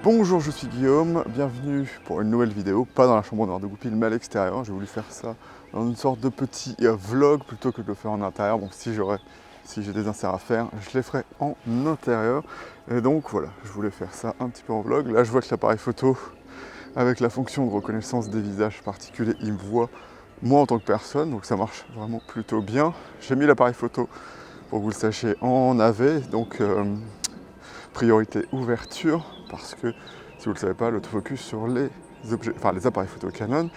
Bonjour, je suis Guillaume, bienvenue pour une nouvelle vidéo, pas dans la chambre noire de Goupil, mais à l'extérieur. J'ai voulu faire ça dans une sorte de petit vlog plutôt que de le faire en intérieur. Bon, si j'ai des inserts à faire, je les ferai en intérieur. Et donc voilà, je voulais faire ça un petit peu en vlog. Là, je vois que l'appareil photo, avec la fonction de reconnaissance des visages particuliers, il me voit moi en tant que personne, donc ça marche vraiment plutôt bien. J'ai mis l'appareil photo, pour que vous le sachiez, en AV, donc priorité ouverture, parce que si vous ne le savez pas, l'autofocus sur les appareils photo Canon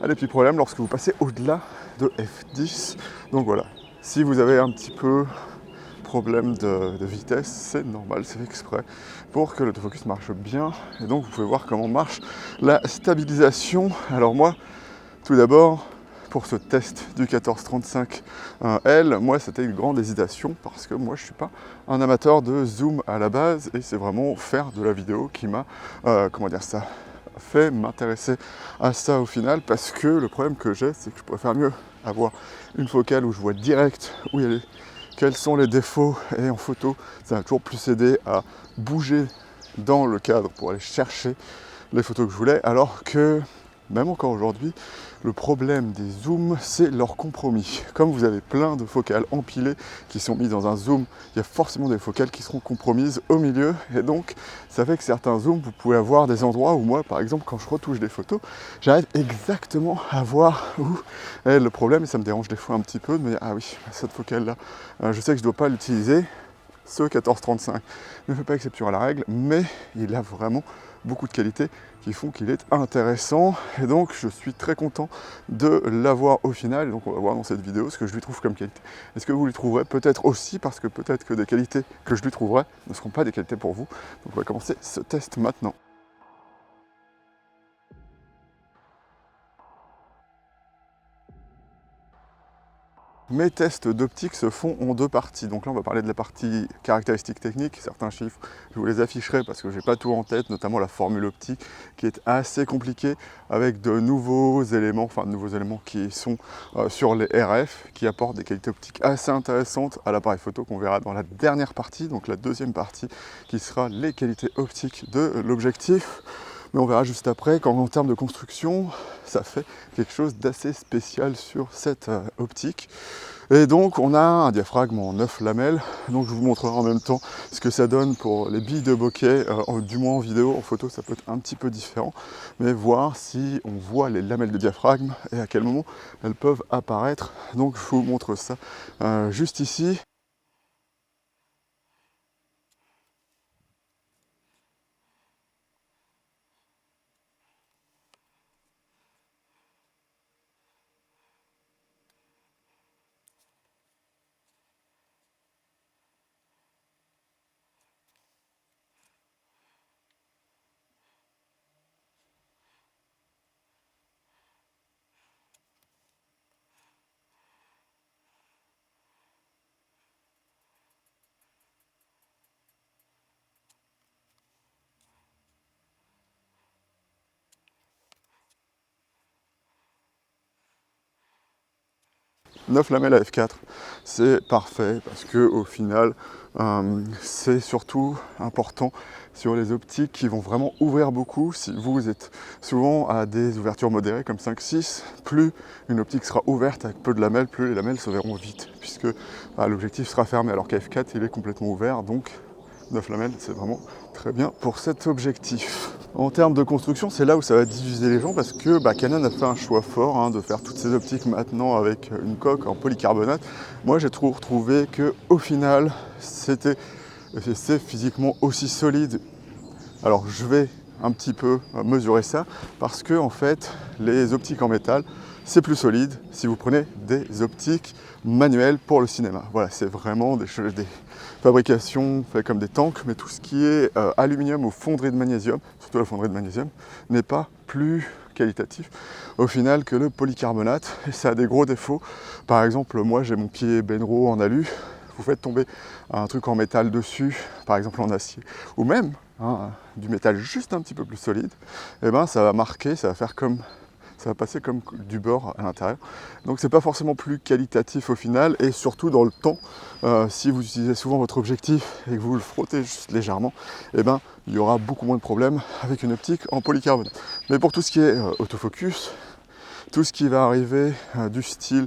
a des petits problèmes lorsque vous passez au-delà de f10. Donc voilà, si vous avez un petit peu problème de vitesse, c'est normal, c'est fait exprès pour que l'autofocus marche bien. Et donc vous pouvez voir comment marche la stabilisation. Alors moi, tout d'abord, pour ce test du 14-35L, moi c'était une grande hésitation parce que moi je suis pas un amateur de zoom à la base et c'est vraiment faire de la vidéo qui m'a, fait m'intéresser à ça au final, parce que le problème que j'ai, c'est que je préfère mieux avoir une focale où je vois direct où il y a quels sont les défauts, et en photo ça va toujours plus aider à bouger dans le cadre pour aller chercher les photos que je voulais, alors que même encore aujourd'hui, le problème des zooms, c'est leur compromis. Comme vous avez plein de focales empilées qui sont mises dans un zoom, il y a forcément des focales qui seront compromises au milieu. Et donc, ça fait que certains zooms, vous pouvez avoir des endroits où moi, par exemple, quand je retouche des photos, j'arrive exactement à voir où est le problème. Et ça me dérange des fois un petit peu de me dire, ah oui, cette focale-là, je sais que je ne dois pas l'utiliser. Ce 14-35 ne fait pas exception à la règle, mais il a vraiment beaucoup de qualités qui font qu'il est intéressant, et donc je suis très content de l'avoir au final. Et donc on va voir dans cette vidéo ce que je lui trouve comme qualité. Est-ce que vous lui trouverez peut-être aussi, parce que peut-être que des qualités que je lui trouverai ne seront pas des qualités pour vous. Donc on va commencer ce test maintenant. Mes tests d'optique se font en deux parties. Donc là, on va parler de la partie caractéristiques techniques. Certains chiffres, je vous les afficherai parce que je n'ai pas tout en tête, notamment la formule optique qui est assez compliquée, avec de nouveaux éléments qui sont sur les RF, qui apportent des qualités optiques assez intéressantes à l'appareil photo, qu'on verra dans la dernière partie, donc la deuxième partie, qui sera les qualités optiques de l'objectif. Mais on verra juste après qu'en termes de construction, ça fait quelque chose d'assez spécial sur cette optique. Et donc on a un diaphragme en 9 lamelles, donc je vous montrerai en même temps ce que ça donne pour les billes de bokeh, du moins en vidéo. En photo ça peut être un petit peu différent, mais voir si on voit les lamelles de diaphragme et à quel moment elles peuvent apparaître. Donc je vous montre ça juste ici. Neuf lamelles à f4, c'est parfait parce que au final, c'est surtout important sur les optiques qui vont vraiment ouvrir beaucoup. Si vous êtes souvent à des ouvertures modérées comme 5-6, plus une optique sera ouverte avec peu de lamelles, plus les lamelles se verront vite, puisque l'objectif sera fermé, alors qu'à f4 il est complètement ouvert, donc 9 lamelles c'est vraiment très bien pour cet objectif. En termes de construction, c'est là où ça va diviser les gens, parce que Canon a fait un choix fort de faire toutes ces optiques maintenant avec une coque en polycarbonate. Moi j'ai trouvé que au final c'est physiquement aussi solide. Alors je vais un petit peu mesurer ça, parce que en fait les optiques en métal c'est plus solide si vous prenez des optiques manuelles pour le cinéma. Voilà, c'est vraiment des fabrications faites comme des tanks, mais tout ce qui est aluminium ou fonderie de magnésium, surtout la fonderie de magnésium, n'est pas plus qualitatif au final que le polycarbonate, et ça a des gros défauts. Par exemple, moi j'ai mon pied Benro en alu, vous faites tomber un truc en métal dessus, par exemple en acier, ou même du métal juste un petit peu plus solide, et ça va marquer, ça va faire comme ça va passer comme du beurre à l'intérieur. Donc c'est pas forcément plus qualitatif au final, et surtout dans le temps, si vous utilisez souvent votre objectif et que vous le frottez juste légèrement, eh ben, il y aura beaucoup moins de problèmes avec une optique en polycarbonate. Mais pour tout ce qui est autofocus, tout ce qui va arriver du style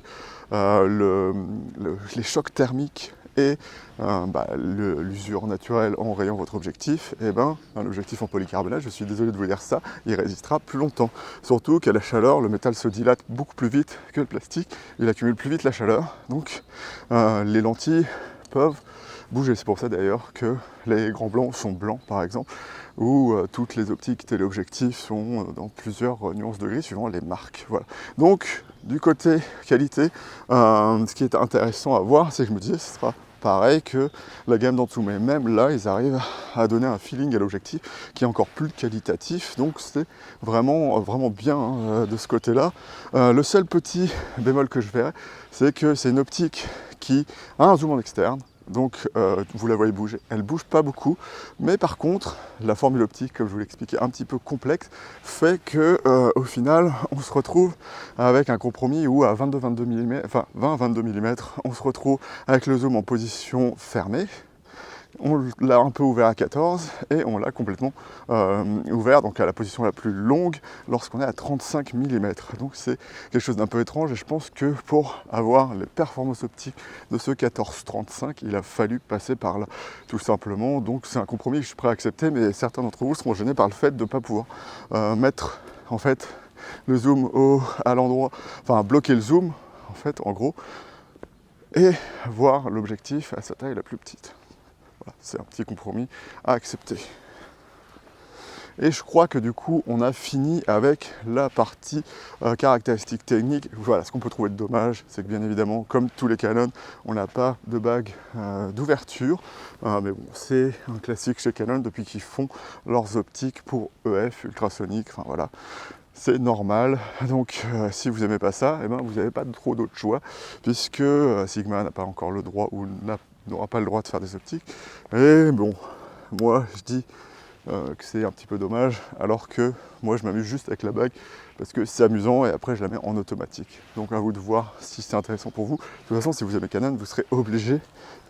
les chocs thermiques et l'usure naturelle en rayant votre objectif, et ben, un objectif en polycarbonate, je suis désolé de vous dire ça, il résistera plus longtemps. Surtout qu'à la chaleur, le métal se dilate beaucoup plus vite que le plastique, il accumule plus vite la chaleur, donc les lentilles peuvent bouger. C'est pour ça d'ailleurs que les grands blancs sont blancs par exemple, ou toutes les optiques téléobjectifs sont dans plusieurs nuances de gris suivant les marques. Voilà. Donc du côté qualité, ce qui est intéressant à voir, c'est que je me disais ce sera pareil que la gamme d'en dessous, mais même là ils arrivent à donner un feeling à l'objectif qui est encore plus qualitatif, donc c'est vraiment bien de ce côté là. Le seul petit bémol que je verrais, c'est que c'est une optique qui a un zoom en externe. Donc vous la voyez bouger, elle bouge pas beaucoup, mais par contre la formule optique, comme je vous l'expliquais, un petit peu complexe, fait que au final on se retrouve avec un compromis où à 22 mm, enfin 20-22 mm, on se retrouve avec le zoom en position fermée. On l'a un peu ouvert à 14 et on l'a complètement ouvert donc à la position la plus longue lorsqu'on est à 35 mm. Donc c'est quelque chose d'un peu étrange, et je pense que pour avoir les performances optiques de ce 14-35, il a fallu passer par là tout simplement. Donc c'est un compromis que je suis prêt à accepter, mais certains d'entre vous seront gênés par le fait de ne pas pouvoir mettre en fait le zoom à l'endroit, enfin bloquer le zoom en fait en gros, et voir l'objectif à sa taille la plus petite. Voilà, c'est un petit compromis à accepter. Et je crois que du coup on a fini avec la partie caractéristiques techniques. Voilà, ce qu'on peut trouver de dommage, c'est que bien évidemment, comme tous les Canon, on n'a pas de bague d'ouverture. Mais bon, c'est un classique chez Canon depuis qu'ils font leurs optiques pour EF, ultrasonique, enfin voilà. C'est normal, donc si vous n'aimez pas ça, eh ben, vous n'avez pas trop d'autres choix, puisque Sigma n'a pas encore le droit ou n'aura pas le droit de faire des optiques. Et bon, moi je dis que c'est un petit peu dommage, alors que moi je m'amuse juste avec la bague, parce que c'est amusant, et après je la mets en automatique. Donc à vous de voir si c'est intéressant pour vous. De toute façon, si vous aimez Canon, vous serez obligé de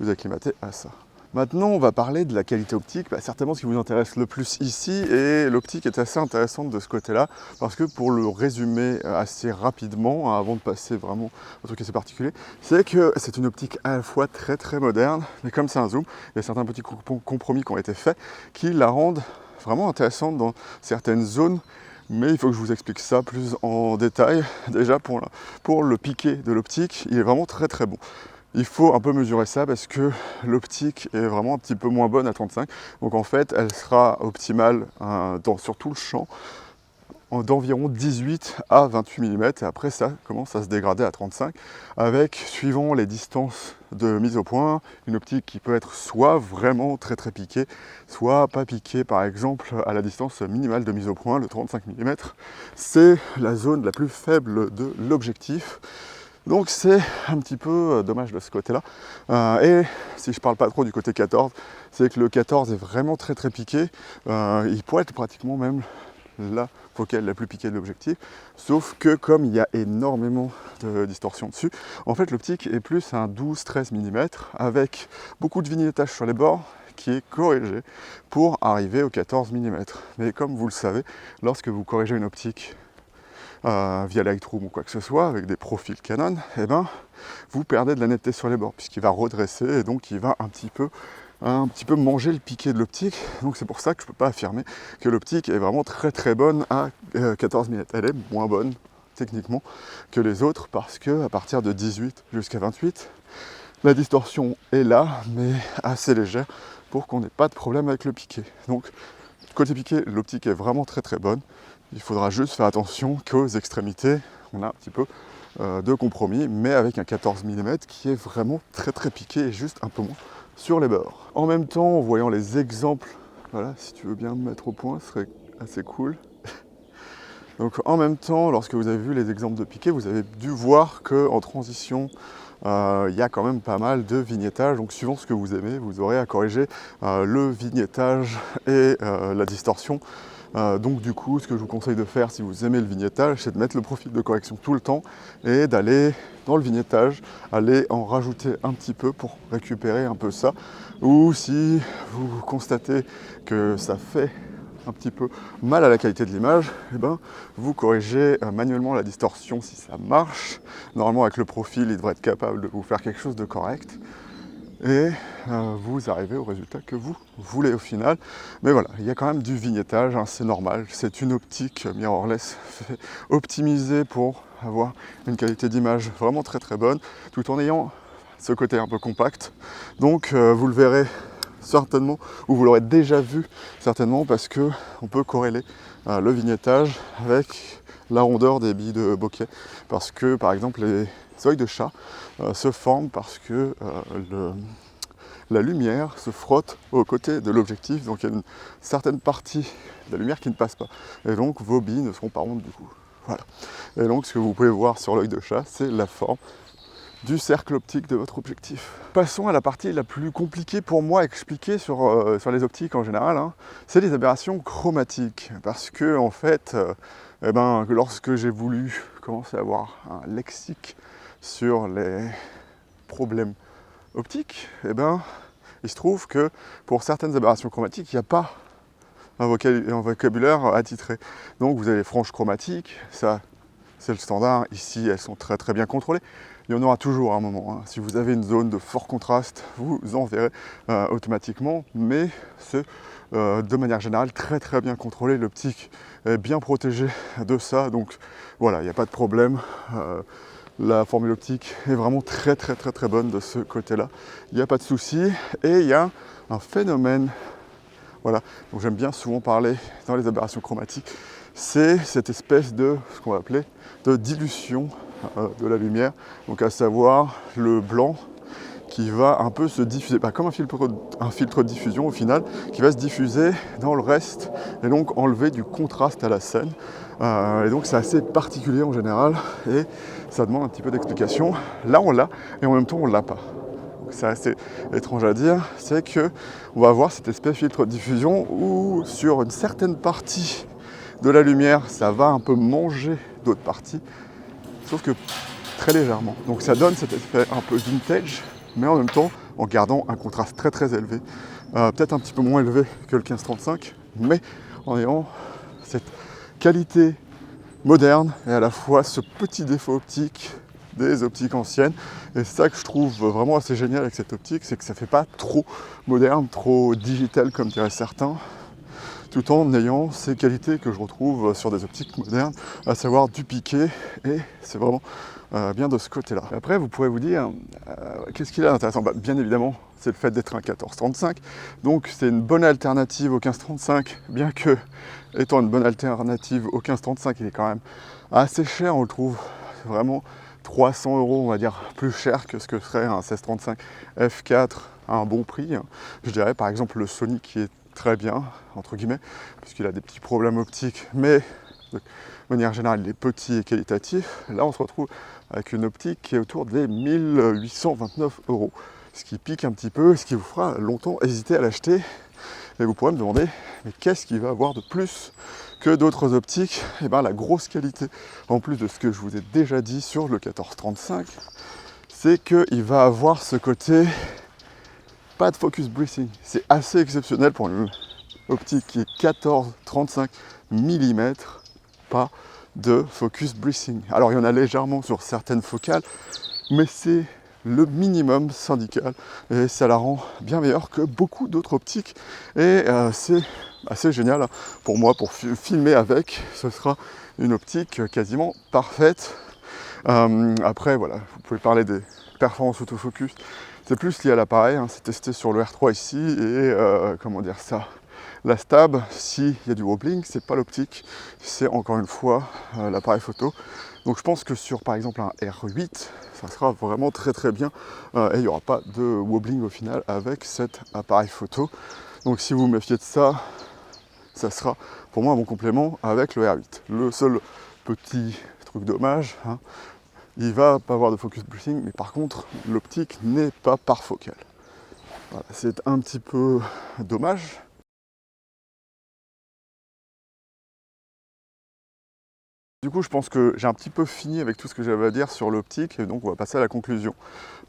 vous acclimater à ça. Maintenant, on va parler de la qualité optique, certainement ce qui vous intéresse le plus ici, et l'optique est assez intéressante de ce côté-là, parce que pour le résumer assez rapidement, avant de passer vraiment au truc assez particulier, c'est que c'est une optique à la fois très très moderne, mais comme c'est un zoom, il y a certains petits compromis qui ont été faits qui la rendent vraiment intéressante dans certaines zones. Mais il faut que je vous explique ça plus en détail. Déjà pour le piqué de l'optique, il est vraiment très très bon. Il faut un peu mesurer ça parce que l'optique est vraiment un petit peu moins bonne à 35. Donc en fait, elle sera optimale sur tout le champ d'environ 18 à 28 mm. Et après, ça commence à se dégrader à 35 avec, suivant les distances de mise au point, une optique qui peut être soit vraiment très très piquée, soit pas piquée. Par exemple, à la distance minimale de mise au point, le 35 mm, c'est la zone la plus faible de l'objectif. Donc c'est un petit peu dommage de ce côté-là. Et si je parle pas trop du côté 14, c'est que le 14 est vraiment très très piqué. Il pourrait être pratiquement même la focale la plus piquée de l'objectif. Sauf que comme il y a énormément de distorsion dessus, en fait l'optique est plus un 12-13 mm avec beaucoup de vignettage sur les bords qui est corrigé pour arriver au 14 mm. Mais comme vous le savez, lorsque vous corrigez une optique via Lightroom ou quoi que ce soit, avec des profils Canon, eh ben, vous perdez de la netteté sur les bords, puisqu'il va redresser et donc il va un petit peu manger le piqué de l'optique. Donc c'est pour ça que je ne peux pas affirmer que l'optique est vraiment très très bonne à 14 mm. Elle est moins bonne techniquement que les autres, parce que à partir de 18 jusqu'à 28, la distorsion est là, mais assez légère pour qu'on n'ait pas de problème avec le piqué. Donc côté piqué, l'optique est vraiment très très bonne. Il faudra juste faire attention qu'aux extrémités, on a un petit peu de compromis, mais avec un 14 mm qui est vraiment très très piqué et juste un peu moins sur les bords. En même temps, en voyant les exemples, voilà, si tu veux bien me mettre au point, ce serait assez cool. Donc en même temps, lorsque vous avez vu les exemples de piqué, vous avez dû voir qu'en transition, il y a quand même pas mal de vignettage. Donc suivant ce que vous aimez, vous aurez à corriger le vignettage et la distorsion Donc du coup, ce que je vous conseille de faire si vous aimez le vignettage, c'est de mettre le profil de correction tout le temps et d'aller dans le vignettage, aller en rajouter un petit peu pour récupérer un peu ça. Ou si vous constatez que ça fait un petit peu mal à la qualité de l'image, eh ben, vous corrigez manuellement la distorsion si ça marche. Normalement avec le profil, il devrait être capable de vous faire quelque chose de correct. Et vous arrivez au résultat que vous voulez au final. Mais voilà, il y a quand même du vignettage, hein, c'est normal. C'est une optique mirrorless optimisée pour avoir une qualité d'image vraiment très très bonne, tout en ayant ce côté un peu compact. Donc vous le verrez certainement, ou vous l'aurez déjà vu certainement, parce que on peut corréler le vignettage avec la rondeur des billes de bokeh. Parce que par exemple les œils de chat se forment parce que la lumière se frotte aux côtés de l'objectif, donc il y a une certaine partie de la lumière qui ne passe pas. Et donc vos billes ne seront pas rondes du coup. Voilà. Et donc ce que vous pouvez voir sur l'œil de chat, c'est la forme du cercle optique de votre objectif. Passons à la partie la plus compliquée pour moi à expliquer sur les optiques en général, hein. C'est les aberrations chromatiques. Parce que en fait, lorsque j'ai voulu commencer à avoir un lexique sur les problèmes optiques, il se trouve que pour certaines aberrations chromatiques, il n'y a pas un vocabulaire attitré. Donc vous avez les franges chromatiques, ça c'est le standard, ici elles sont très très bien contrôlées. Il y en aura toujours à un moment, hein. Si vous avez une zone de fort contraste, vous en verrez automatiquement, mais c'est de manière générale très très bien contrôlé. L'optique est bien protégée de ça, donc voilà, il n'y a pas de problème. La formule optique est vraiment très très très très bonne de ce côté-là. Il n'y a pas de souci. Et il y a un phénomène, voilà, donc j'aime bien souvent parler dans les aberrations chromatiques, c'est cette espèce de, ce qu'on va appeler, de dilution de la lumière, donc à savoir le blanc qui va un peu se diffuser, comme un filtre de diffusion au final, qui va se diffuser dans le reste et donc enlever du contraste à la scène. Et donc c'est assez particulier en général et ça demande un petit peu d'explication. Là on l'a et en même temps on l'a pas. C'est assez étrange à dire, c'est que on va avoir cette espèce de filtre de diffusion où sur une certaine partie de la lumière ça va un peu manger d'autres parties, sauf que très légèrement. Donc ça donne cet effet un peu vintage, mais en même temps en gardant un contraste très très élevé. Peut-être un petit peu moins élevé que le 15-35, mais en ayant cette qualité moderne et à la fois ce petit défaut optique des optiques anciennes. Et c'est ça que je trouve vraiment assez génial avec cette optique, c'est que ça fait pas trop moderne, trop digital comme diraient certains, tout en ayant ces qualités que je retrouve sur des optiques modernes, à savoir du piqué, et c'est vraiment bien de ce côté-là. Après, vous pourrez vous dire, qu'est-ce qu'il a d'intéressant ? Bien évidemment, c'est le fait d'être un 14-35, donc c'est une bonne alternative au 15-35, bien que, étant une bonne alternative au 15-35, il est quand même assez cher, on le trouve vraiment 300 €, on va dire, plus cher que ce que serait un 16-35 f4 à un bon prix. Je dirais par exemple le Sony qui est très bien, entre guillemets, puisqu'il a des petits problèmes optiques, mais de manière générale il est petit et qualitatif. Là on se retrouve avec une optique qui est autour des 1829 €, ce qui pique un petit peu, ce qui vous fera longtemps hésiter à l'acheter. Et vous pourrez me demander, mais qu'est-ce qu'il va avoir de plus que d'autres optiques? Et bien la grosse qualité, en plus de ce que je vous ai déjà dit sur le 14-35, c'est qu'il va avoir ce côté pas de focus breathing. C'est assez exceptionnel pour une optique qui est 14-35 mm, pas de focus breathing. Alors il y en a légèrement sur certaines focales, mais c'est le minimum syndical et ça la rend bien meilleure que beaucoup d'autres optiques et c'est assez génial pour moi pour filmer avec. Ce sera une optique quasiment parfaite. Après voilà, vous pouvez parler des performances autofocus, c'est plus lié à l'appareil, hein. C'est testé sur le R3 ici et comment dire ça, la stab, s'il y a du wobbling, c'est pas l'optique, c'est encore une fois l'appareil photo. Donc je pense que sur par exemple un R8, ça sera vraiment très très bien et il n'y aura pas de wobbling au final avec cet appareil photo. Donc si vous vous méfiez de ça, ça sera pour moi un bon complément avec le R8. Le seul petit truc dommage, hein, il va pas avoir de focus breathing, mais par contre l'optique n'est pas parfocale. Voilà, c'est un petit peu dommage. Du coup, je pense que j'ai un petit peu fini avec tout ce que j'avais à dire sur l'optique, et donc on va passer à la conclusion.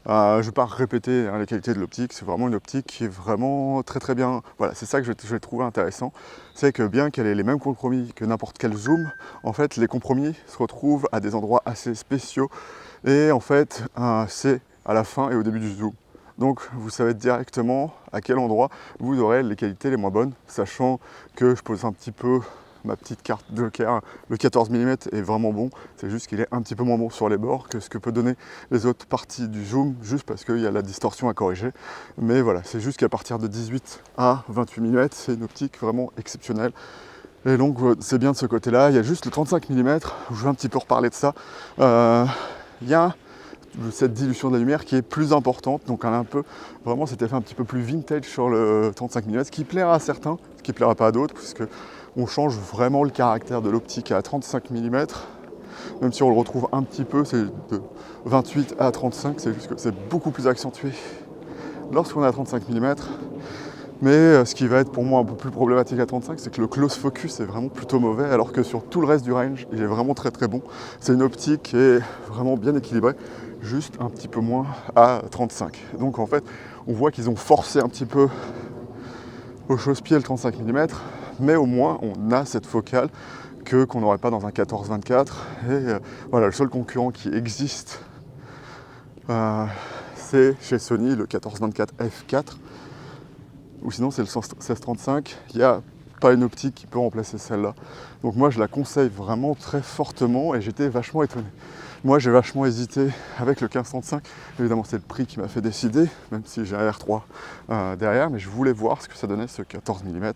Je ne vais pas répéter les qualités de l'optique, c'est vraiment une optique qui est vraiment très très bien. Voilà, c'est ça que je vais trouver intéressant. C'est que bien qu'elle ait les mêmes compromis que n'importe quel zoom, en fait les compromis se retrouvent à des endroits assez spéciaux. Et en fait, c'est à la fin et au début du zoom. Donc vous savez directement à quel endroit vous aurez les qualités les moins bonnes, sachant que je pose un petit peu ma petite carte Joker. Le 14 mm est vraiment bon, c'est juste qu'il est un petit peu moins bon sur les bords que ce que peut donner les autres parties du zoom, juste parce qu'il y a la distorsion à corriger. Mais voilà, c'est juste qu'à partir de 18 à 28 mm, c'est une optique vraiment exceptionnelle. Et donc c'est bien de ce côté-là. Il y a juste le 35 mm, où je vais un petit peu reparler de ça. Il y a cette dilution de la lumière qui est plus importante, donc elle a un peu vraiment cet effet un petit peu plus vintage sur le 35 mm, ce qui plaira à certains, ce qui plaira pas à d'autres, puisque on change vraiment le caractère de l'optique à 35 mm, même si on le retrouve un petit peu, c'est de 28 à 35, c'est juste que c'est beaucoup plus accentué lorsqu'on est à 35 mm. Mais ce qui va être pour moi un peu plus problématique à 35, c'est que le close focus est vraiment plutôt mauvais, alors que sur tout le reste du range, il est vraiment très très bon. C'est une optique qui est vraiment bien équilibrée, juste un petit peu moins à 35. Donc en fait, on voit qu'ils ont forcé un petit peu au chausse-pied le 35 mm, mais au moins on a cette focale qu'on n'aurait pas dans un 14-24. Et voilà, le seul concurrent qui existe, c'est chez Sony le 14-24 f4. Ou sinon c'est le 1635, il n'y a pas une optique qui peut remplacer celle-là. Donc moi je la conseille vraiment très fortement et j'étais vachement étonné. Moi j'ai vachement hésité avec le 1535, évidemment c'est le prix qui m'a fait décider, même si j'ai un R3 derrière, mais je voulais voir ce que ça donnait ce 14 mm.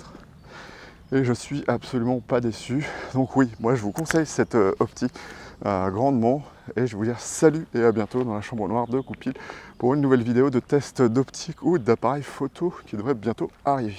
Et je suis absolument pas déçu. Donc oui, moi je vous conseille cette optique grandement. Et je vais vous dire salut et à bientôt dans la chambre noire de Goupil pour une nouvelle vidéo de test d'optique ou d'appareil photo qui devrait bientôt arriver.